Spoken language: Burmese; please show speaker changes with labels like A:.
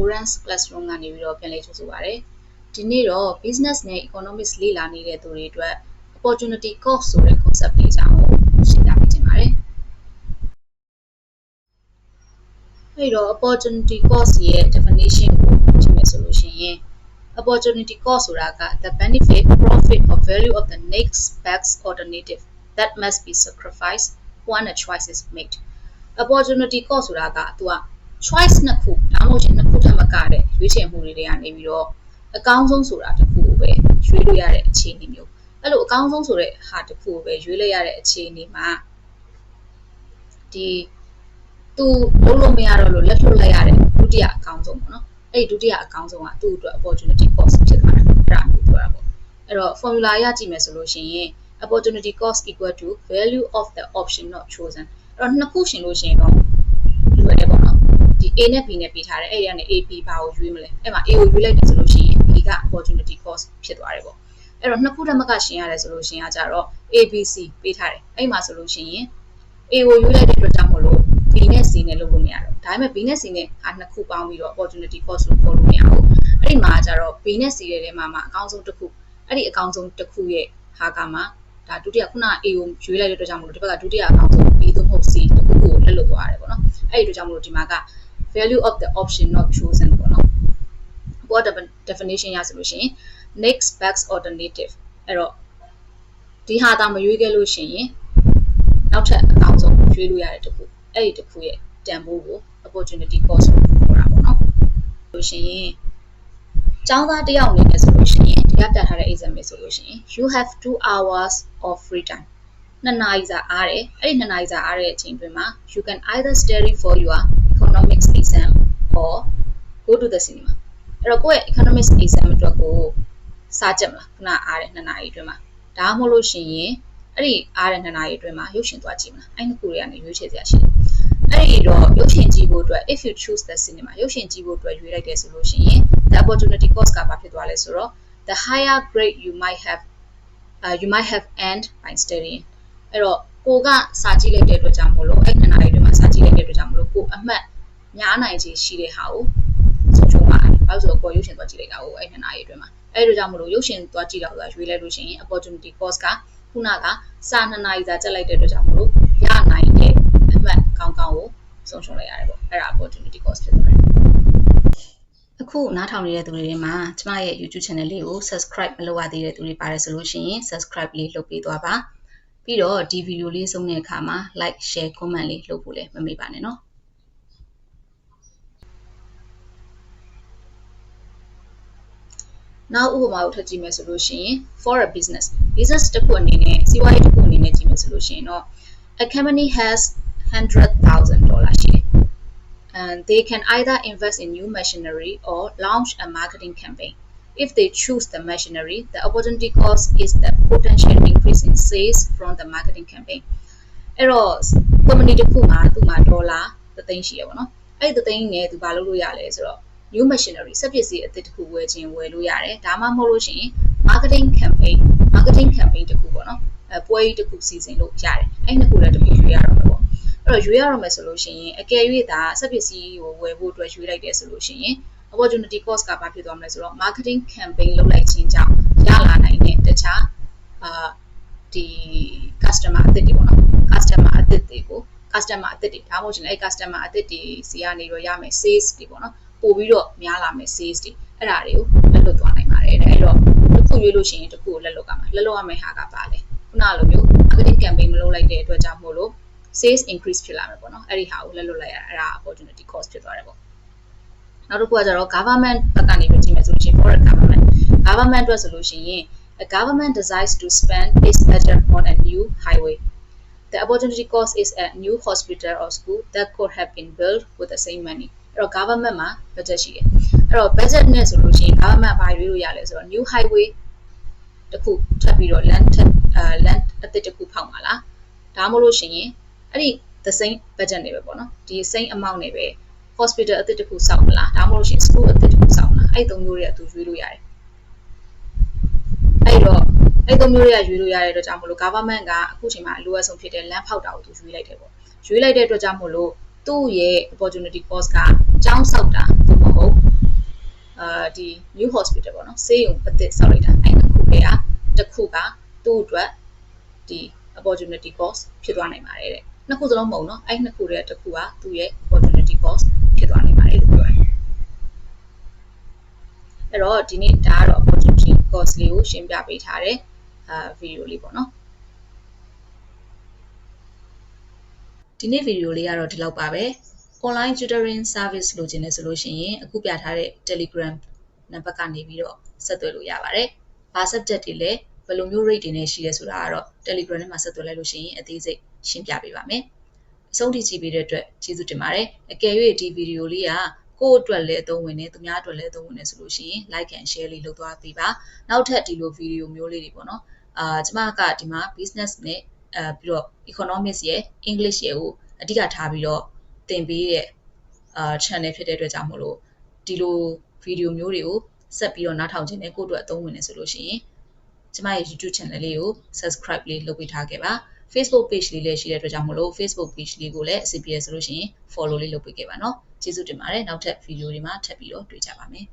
A: Lawrence Classroom ကနေပြီးတော့ပြန်လည်ကြိုဆိုပါရစေ။ဒီနေ့တော့ business နဲ့ economics လေ့လာနေတဲ့သူတွေအတွက် opportunity cost ဆိုတဲ့ concept လေးအကြောင်းကိုရှင်းပြပေးချင်ပါတယ်။အဲ့တော့ opportunity cost ရဲ့ definition ကိုကြည့်မယ်ဆိုလို့ရှိရင် opportunity cost ဆိုတာက the benefit, profit or value of the next best alternative that must be sacrificed when a choice is made. opportunity cost ဆိုတာကသူက choice နှစ်ခုဒါမှမဟုတ်နှစ်ခုထပ်မကတဲ့ရွေးချယ်မှုတွေကနေပြီးတော့အကောင်းဆုံးဆိုတာတစ်ခုကိုပဲရွေးလို့ရတဲ့အခြေအနေမျိုးအဲ့လိုအကောင်းဆုံးဆိုတဲ့ဟာတစ်ခုကိုပဲရွေးလိုက်ရတဲ့အခြေအနေမှာဒီသူလုံးလုံးမရတော့လို့လက်လွတ်လိုက်ရတဲ့ဒုတိယအကောင်းဆုံးပေါ့နော်အဲ့ဒီဒုတိယအကောင်းဆုံးကသူ့အတွက် opportunity cost ဖြစ်သွားတာအဲ့ဒါမျိုးပြောတာပေါ့အဲ့တော့ formula ရကြည့်မယ်ဆိုလို့ရှိရင် opportunity cost equal to value of the option not chosen အဲ့တော့နှစ်ခုရှင်လို့ရှိရင်တော့လွယ်တယ်ပေါ့နော်ဒီ A နဲ့ B နဲ့ပေးထားတယ်အဲ့ဒီကနေ A B ဘာကိုရွေးမလဲအဲ့မှာ A ကိုရွေးလိုက်တယ်ဆိုလို့ရှိရင် B က opportunity cost ဖြစ်သွားတယ်ပေါ့အဲ့တော့နှစ်ခုတည်းမကရှင်ရတယ်ဆိုလို့ရှိရင်ကကြတော့ A B C ပေးထားတယ်အဲ့မှာဆိုလို့ရှိရင် A ကိုရွေးလိုက်တဲ့အတွက်ကြောင့်မလို့ B နဲ့ C နဲ့လုပ်လို့မရတော့ဒါပေမဲ့ B နဲ့ C နဲ့ဟာနှစ်ခုပေါင်းပြီးတော့ opportunity cost လို့ခေါ်လို့မရဘူးအဲ့ဒီမှာကျတော့ B နဲ့ C ရဲ့ထဲမှာအကောင်းဆုံးတစ်ခုအဲ့ဒီအကောင်းဆုံးတစ်ခုရဲ့ဟာကမှဒါဒုတိယခုန A ကိုရွေးလိုက်တဲ့အတွက်ကြောင့်မလို့ဒီဘက်ကဒုတိယအကောင်းဆုံး B သို့မဟုတ် C တစ်ခုကိုလက်လွတ်သွားရတယ်ပေါ့နော်အဲ့ဒီအတွက်ကြောင့်မလို့ဒီမှာက value of the option not chosen ပေါ့နော် what definition ရဆိုလို့ရှိရင် next best alternative အဲ့တော့ဒီဟာသာမရွေးခဲ့လို့ရှိရင်နောက်ထပ်အကောင်းဆုံးရွေးလို့ရတဲ့တစ်ခုအဲ့ဒီတစ်ခုရဲ့တန်ဖိုးကို opportunity cost လို့ခေါ်တာပေါ့နော်လို့ရှိရင်ကျောင်းသားတစ်ယောက်အနေနဲ့ဆိုလို့ရှိရင်ဒီကပြထားတဲ့ exam ဆိုလို့ရှိရင် you have 2 hours of free time 2 နာရီစာအားတယ်အဲ့ဒီ2နာရီစာအားတဲ့အချိန်တွင်မှာ you can either study for your economics exam or go to the cinema အဲ့တော့ကိုယ့်ရဲ့ economics exam အတွက်ကိုစာကြည့်မလားခုနအားတဲ့2နာရီအတွင်းမှာဒါမှမဟုတ်လို့ရှိရင်အဲ့ဒီအားတဲ့2နာရီအတွင်းမှာရုပ်ရှင်သွားကြည့်မလားအဲ့ဒီခုတွေကနေရွေးချယ်စရာရှိတယ်အဲ့ဒီတော့ရုပ်ရှင်ကြည့်ဖို့အတွက် if you choose the cinema ရုပ်ရှင်ကြည့်ဖို့အတွက်ရွေးလိုက်တယ်ဆိုလို့ရှိရင် the opportunity cost ကဘာဖြစ်သွားလဲဆိုတော့ the higher grade you might have earned by studying အဲ့တော့ကိုကစာကြည့်လိုက်တဲ့အတွက်ကြောင့်မလို့အဲ့2နာရီအတွင်းမှာစာကြည့်လိုက်တဲ့အတွက်ကြောင့်မလို့ကိုအမှတ်များနိုင်ခြေရှိတဲ့ဟာကိုဆုံးရှုံးပါတယ်။ဘာလို့ဆိုတော့ကိုရုပ်ရှင်သွားကြည့်လိုက်တာကိုအဲ့2နာရီအတွင်းမှာအဲ့ဒီကြောင့်မလို့ရုပ်ရှင်သွားကြည့်တော့ဆိုတာရွေးလိုက်လို့ရှိရင် opportunity cost ကခုနကစာ2နာရီစာကြက်လိုက်တဲ့အတွက်ကြောင့်မလို့ရနိုင်တဲ့အမှတ်ကောင်းကောင်းကိုဆုံးရှုံးလိုက်ရတယ်ပေါ့အဲ့ဒါ opportunity cost ဖြစ်သွားတယ်။အခုနားထောင်နေတဲ့သူတွေမှာကျမရဲ့ YouTube channel လေးကို subscribe မလုပ်ရသေးတဲ့သူတွေပါတယ်ဆိုလို့ရှိရင် subscribe လေးလုပ်ပေးသွားပါ။ပြီးတော့ဒီ video လေးဆုံးတဲ့အခါမှာ like share comment လေးလုပ်ဖို့လည်းမမေ့ပါနဲ့နော်နောက်ဥပမာကိုထပ်ကြည့်မယ်ဆိုလို့ရှိရင် for a business တစ်ခုအနေနဲ့စီးပွားရေးတစ်ခုအနေနဲ့ကြည့်မယ်ဆိုလို့ရှိရင်တော့ a company has $100,000 ရှိတယ် and they can either invest in new machinery or launch a marketing campaign if they choose the machinery the opportunity cost is the potential increase in sales from the marketing campaign အဲ့တော့ company တစ်ခုမှာသူ့မှာဒေါ်လာ3,000,000ရှိရပါတော့အဲ့ဒီ3,000,000နဲ့သူဘာလုပ်လို့ရလဲဆိုတော့new machinery စက်ပစ္စည်းအသစ်တစ်ခုဝယ်လို့ရတယ်ဒါမှမဟုတ်လို့ရှိရင် marketing campaign တစ်ခုပေါ့နော်ပွဲကြီးတစ်ခုစီစဉ်လို့ရတယ်အဲ့နှစ်ခုလည်းတစ်ခုရွေးရတော့မယ်ပေါ့အဲ့တော့ရွေးရတော့မယ်ဆိုလို့ရှိရင်အကယ်၍ဒါစက်ပစ္စည်းကိုဝယ်ဖို့အတွက်ရွေးလိုက်တယ်ဆိုလို့ရှိရင် opportunity cost ကဘာဖြစ်သွားမလဲဆိုတော့ marketing campaign လုပ်လိုက်ခြင်းကြောင့်ရလာနိုင်တဲ့တခြားဒီ customer အသစ်တွေပေါ့နော် customer အသစ်တွေဒါမှမဟုတ်ရှင်အဲ့ customer အသစ်တွေစီကနေတော့ရမယ် sales တွေပေါ့နော်ပို့ပြီးတော့များလာမယ် sales တွေအဲ့ဒါတွေကိုလက်လွတ်သွားနိုင်ပါတယ်အဲ့တော့တစ်ခုရွေးလို့ရှိရင်တစ်ခုကိုလက်လွတ်ရမယ်ဟာကပါလေခုနလိုမျိုး marketing campaign မလုပ်လိုက်တဲ့အတွက်ကြောင့်မို့လို့ sales increase ဖြစ်လာမယ်ပေါ့နော်အဲ့ဒီဟာကိုလက်လွတ်လိုက်ရအဲ့ဒါ opportunity cost ဖြစ်သွားတယ်ပေါ့နောက်တစ်ခုကကျတော့ government ဘက်ကနေပဲကြည့်မယ်ဆိုလို့ရှိရင် for a government အတွက်ဆိုလို့ရှိရင် a government decides to spend its budget on a new highway the opportunity cost is a new hospital or school that could have been built with the same moneyအဲ့တော့ government မှာ budget ရှိတယ်အဲ့တော့ budget နဲ့ဆိုလို့ရှိရင် government ဘာရွေးလို့ရလဲဆိုတော့ new highway တစ်ခုထပ်ပြီးတော့ land အသစ်တစ်ခုဖောက်မှာလားဒါမှမဟုတ်လို့ရှိရင်အဲ့ဒီ the same budget နဲ့ပဲပေါ့နော်ဒီ same amount နဲ့ပဲ hospital အသစ်တစ်ခုဆောက်မလားဒါမှမဟုတ်လို့ရှိရင် school အသစ်တစ်ခုဆောက်မလားအဲ့ဒီသုံးမျိုးတွေကသူရွေးလို့ရတယ်အဲ့တော့အဲ့သုံးမျိုးတွေကရွေးလို့ရတဲ့အတွက်ကြောင့်မလို့ government ကအခုချိန်မှာအလိုအဆုံးဖြစ်တဲ့ land ဖောက်တာကိုသူရွေးလိုက်တယ်ပေါ့ရွေးလိုက်တဲ့အတွက်ကြောင့်မလို့ သူ့ရဲ့ opportunity cost ကကျောင်းဆောက်တာသို့မဟုတ်ဒီ new hospital ပေါ့နော်ဆေးရုံအသစ်ဆောက်လိုက်တာအဲ့နှစ်ခုတည်းတစ်ခုကသူ့အတွက်ဒီ opportunity cost ဖြစ်သွားနိုင်ပါတယ်တဲ့နှစ်ခုစလုံးမဟုတ်နော်အဲ့နှစ်ခုတည်းတစ်ခုကသူ့ရဲ့ opportunity cost ဖြစ်သွားနိုင်ပါတယ်လို့ပြောတယ်အဲ့တော့ဒီနေ့ဒါကတော့ opportunity cost လေးကိုရှင်းပြပေးထားတဲ့ဗီဒီယိုလေးပေါ့နော်ဒီနေ့ဗီဒီယိုလေးကတော့ဒီလောက်ပါပဲ online tutoring service လိုချင်တယ်ဆိုလို့ရှိရင်အခုပြထားတဲ့ Telegram နံပါတ်ကနေပြီးတော့ဆက်သွယ်လို့ရပါတယ်။ဘာ subject တွေလဲဘယ်လိုမျိုး rate တွေနဲ့ရှိရဲဆိုတာကတော့ Telegram ထဲမှာဆက်သွယ်လိုက်လို့ရှိရင်အသေးစိတ်ရှင်းပြပေးပါမယ်။အဆုံးထိကြည့်ပေးတဲ့အတွက်ကျေးဇူးတင်ပါတယ်။အကယ်၍ဒီဗီဒီယိုလေးကကိုယ့်အတွက်လည်းအသုံးဝင်နေသူများအတွက်လည်းအသုံးဝင်နေဆိုလို့ရှိရင် like and share လေးလုပ်သွားပေးပါ။နောက်ထပ်ဒီလိုဗီဒီယိုမျိုးလေးတွေပေါ့နော်။ကျမကဒီမှာ business နဲ့ပြီးတော့ economics ရဲ့ English ရဲ့ကိုအဓိကထားပြီးတော့သင်ပေးတဲ့channel ဖြစ်တဲ့အတွက်ကြောင့်မို့လို့ဒီလိုဗီဒီယိုမျိုးတွေကိုဆက်ပြီးတော့နားထောင်ခြင်းနဲ့ကိုယ့်အတွက်အသုံးဝင်နေဆိုလို့ရှိရင်ကျမရဲ့ YouTube channel လေးကို subscribe လေးလုပ်ပေးထားခဲ့ပါ Facebook page လေးလည်းရှိတဲ့အတွက်ကြောင့်မို့လို့ Facebook page လေးကိုလည်းအဆင်ပြေဆိုလို့ရှိရင် follow လေးလုပ်ပေးခဲ့ပါเนาะကျေးဇူးတင်ပါတယ်နောက်ထပ်ဗီဒီယိုတွေမှာထပ်ပြီးတော့တွေ့ကြပါမယ်